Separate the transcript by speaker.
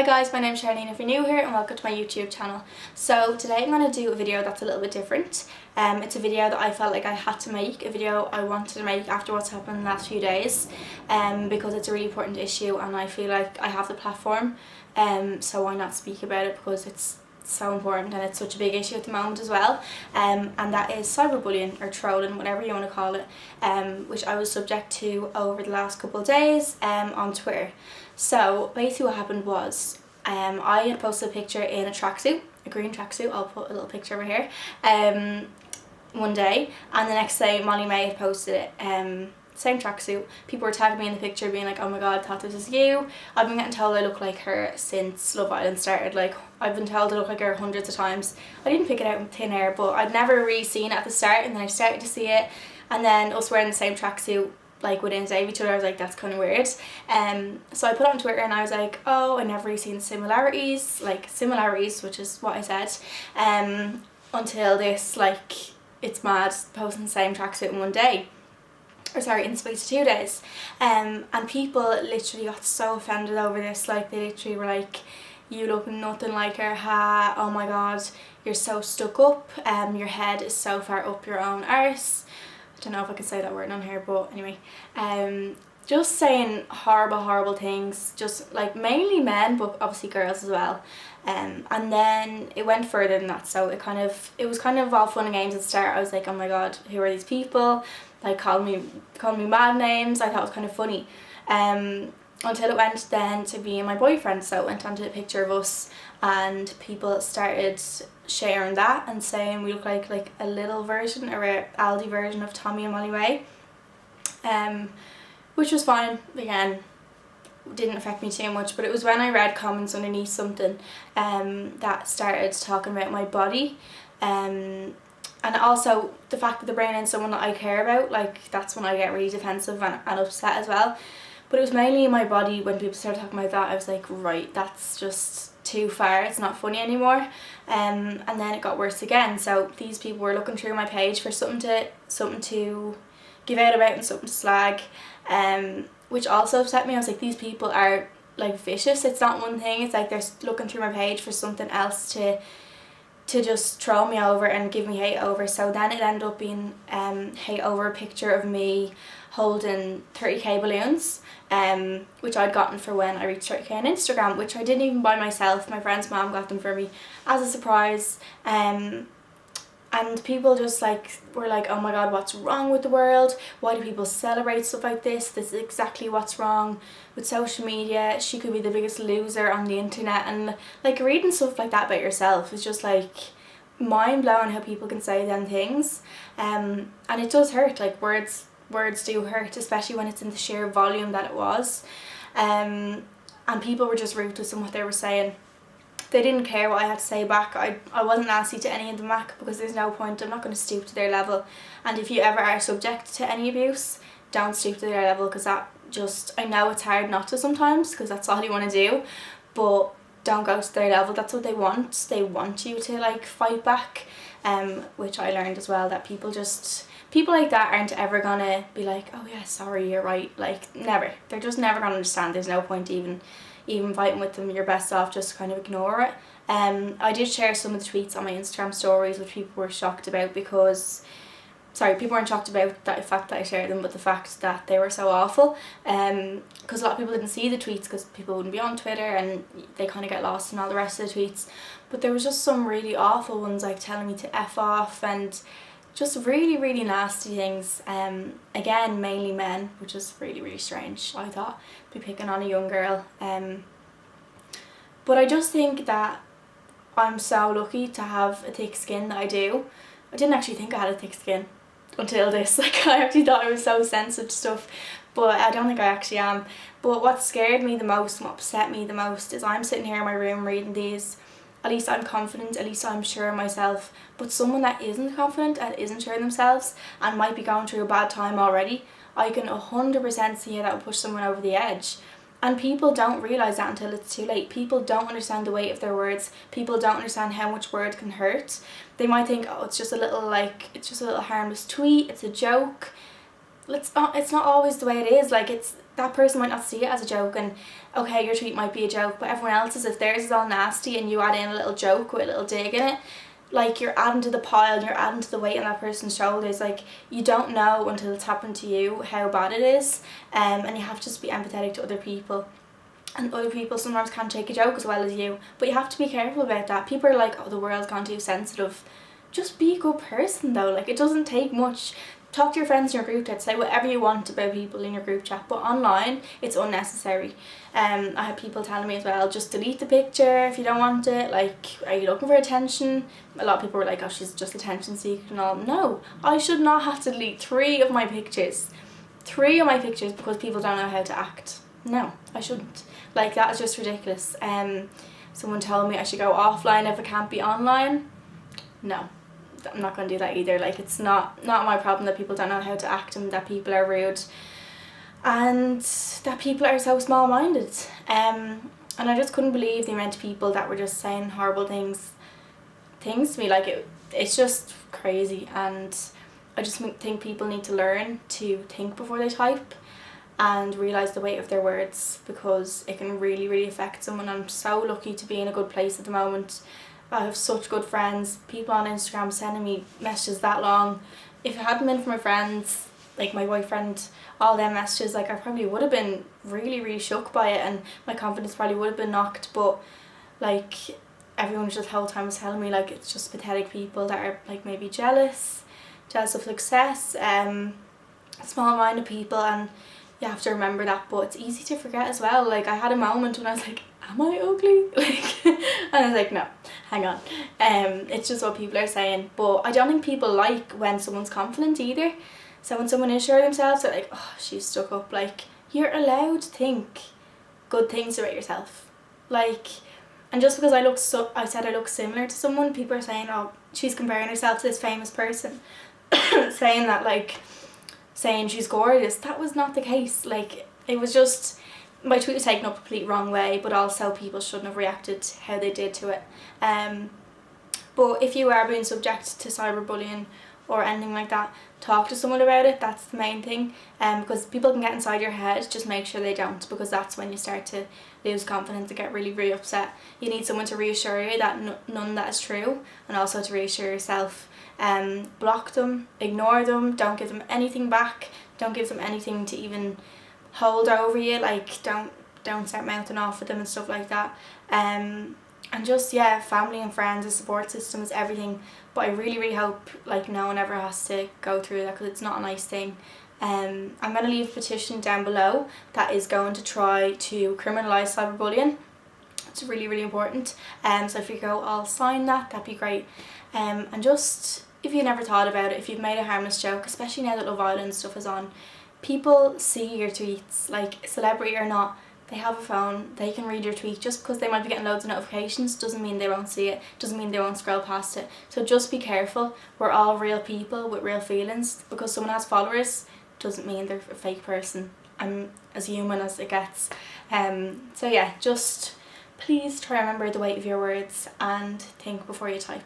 Speaker 1: Hi guys, my name's Charleen if you're new here, and welcome to my YouTube channel. So today I'm going to do a video that's a little bit different. It's a video that I felt like I had to make, a video I wanted to make after what's happened in the last few days, because it's a really important issue and I feel like I have the platform, so why not speak about it, because it's so important and it's such a big issue at the moment as well, and that is cyberbullying or trolling, whatever you want to call it, which I was subject to over the last couple of days on Twitter. So basically what happened was I had posted a picture in a tracksuit, a green tracksuit, I'll put a little picture over here, one day, and the next day Molly May had posted it, same tracksuit. People were tagging me in the picture being like, oh my god, I thought this was you. I've been getting told I look like her since Love Island started. Like, I've been told I look like her hundreds of times. I didn't pick it out in thin air, but I'd never really seen it at the start, and then I started to see it, and then us wearing the same tracksuit like within a day of each other, I was like, that's kind of weird. So I put it on Twitter and I was like, oh, I never really seen similarities, which is what I said, until this, like, it's mad posting the same tracksuit in one day. Or sorry, in the space of 2 days. And people literally got so offended over this. Like, they literally were like, you look nothing like her, ha, oh my god, you're so stuck up, your head is so far up your own arse. I don't know if I can say that word on here, but anyway, just saying horrible things, just like mainly men, but obviously girls as well, and then it went further than that. So it was kind of all fun and games at the start. I was like, oh my god, who are these people, like calling me mad names. I thought it was kind of funny, until it went then to me and my boyfriend. So it went onto a picture of us and people started sharing that and saying we look like a little version or a Aldi version of Tommy and Molly May, which was fine. Again, didn't affect me too much, but it was when I read comments underneath something that started talking about my body, and also the fact that they're bringing in someone that I care about. Like, that's when I get really defensive and upset as well. But it was mainly my body. When people started talking about that, I was like, right, that's just too far, it's not funny anymore. And then it got worse again. So these people were looking through my page for something to give out about and something to slag, which also upset me. I was like, these people are like vicious. It's not one thing, it's like they're looking through my page for something else to just troll me over and give me hate over. So then it ended up being hate over a picture of me holding 30k balloons, which I'd gotten for when I reached 30k on Instagram, which I didn't even buy myself. My friend's mom got them for me as a surprise, and people just were like, oh my god, what's wrong with the world? Why do people celebrate stuff like this? This is exactly what's wrong with social media. She could be the biggest loser on the internet. And like, reading stuff like that about yourself is just like mind blowing, how people can say them things, and it does hurt. Like, words do hurt, especially when it's in the sheer volume that it was, and people were just ruthless in what they were saying. They didn't care what I had to say back. I wasn't nasty to any of them back, because there's no point. I'm not going to stoop to their level, and if you ever are subject to any abuse, don't stoop to their level, because that just, I know it's hard not to sometimes, because that's all you want to do, but don't go to their level. That's what they want. They want you to like fight back, which I learned as well, that people like that aren't ever gonna be like, oh yeah, sorry, you're right. Like, never. They're just never gonna understand. There's no point even fighting with them. You're best off just kind of ignore it. I did share some of the tweets on my Instagram stories, which people were shocked about, because people weren't shocked about the fact that I shared them, but the fact that they were so awful, because a lot of people didn't see the tweets because people wouldn't be on Twitter and they kind of get lost in all the rest of the tweets. But there was just some really awful ones, like telling me to F off and just really nasty things. Again, mainly men, which is really strange, I thought, be picking on a young girl. But I just think that I'm so lucky to have a thick skin that I do. I didn't actually think I had a thick skin until this. Like, I actually thought I was so sensitive to stuff, but I don't think I actually am. But what scared me the most and what upset me the most is I'm sitting here in my room reading these. At least I'm confident, at least I'm sure of myself. But someone that isn't confident and isn't sure of themselves and might be going through a bad time already, I can 100% see how that would push someone over the edge. And people don't realise that until it's too late. People don't understand the weight of their words. People don't understand how much word can hurt. They might think, oh, it's just a little harmless tweet, it's a joke. It's not always the way it is. Like, that person might not see it as a joke, and okay, your tweet might be a joke, but everyone else's, if theirs is all nasty and you add in a little joke with a little dig in it, like, you're adding to the pile, you're adding to the weight on that person's shoulders. Like, you don't know until it's happened to you how bad it is, and you have to just be empathetic to other people. And other people sometimes can't take a joke as well as you, but you have to be careful about that. People are like, oh, the world's gone too sensitive. Just be a good person though. Like, it doesn't take much. Talk to your friends in your group chat, say whatever you want about people in your group chat, but online it's unnecessary. I had people telling me as well, just delete the picture if you don't want it. Like, are you looking for attention? A lot of people were like, oh, she's just attention seeking and all. No, I should not have to delete 3 of my pictures. 3 of my pictures because people don't know how to act. No, I shouldn't. Like, that is just ridiculous. Someone told me I should go offline if it can't be online. No, I'm not going to do that either. Like, it's not my problem that people don't know how to act and that people are rude and that people are so small-minded. And I just couldn't believe the amount of people that were just saying horrible things to me. Like, it's just crazy, and I just think people need to learn to think before they type and realise the weight of their words, because it can really, really affect someone. I'm so lucky to be in a good place at the moment. I have such good friends, people on Instagram sending me messages that long. If it hadn't been for my friends, like my boyfriend, all them messages, like, I probably would have been really, really shook by it, and my confidence probably would have been knocked. But like, everyone just the whole time was telling me, like, it's just pathetic people that are like maybe jealous of success, small-minded people, and you have to remember that. But it's easy to forget as well. Like, I had a moment when I was like, am I ugly? Like, and I was like, no, hang on. It's just what people are saying. But I don't think people like when someone's confident either. So when someone is sure of themselves, they're like, oh, she's stuck up. Like, you're allowed to think good things about yourself. Like, and just because I said I look similar to someone, people are saying, oh, she's comparing herself to this famous person, saying that, like, saying she's gorgeous. That was not the case. Like, it was just, my tweet was taken up a complete wrong way, but also people shouldn't have reacted how they did to it. But if you are being subject to cyberbullying or anything like that, talk to someone about it. That's the main thing. Because people can get inside your head. Just make sure they don't, because that's when you start to lose confidence and get really, really upset. You need someone to reassure you that none of that is true, and also to reassure yourself. Block them, ignore them, don't give them anything back, don't give them anything to even hold over you. Like, don't start mouthing off with them and stuff like that. And just, yeah, family and friends, a support system is everything. But I really, really hope, like, no one ever has to go through that, because it's not a nice thing. I'm going to leave a petition down below that is going to try to criminalise cyberbullying. It's really, really important. So if you go, I'll sign that, that'd be great. And just, if you never thought about it, if you've made a harmless joke, especially now that Love Island stuff is on, people see your tweets. Like, celebrity or not, they have a phone, they can read your tweet. Just because they might be getting loads of notifications doesn't mean they won't see it, doesn't mean they won't scroll past it. So just be careful. We're all real people with real feelings. Because someone has followers doesn't mean they're a fake person. I'm as human as it gets. So yeah, just please try to remember the weight of your words and think before you type.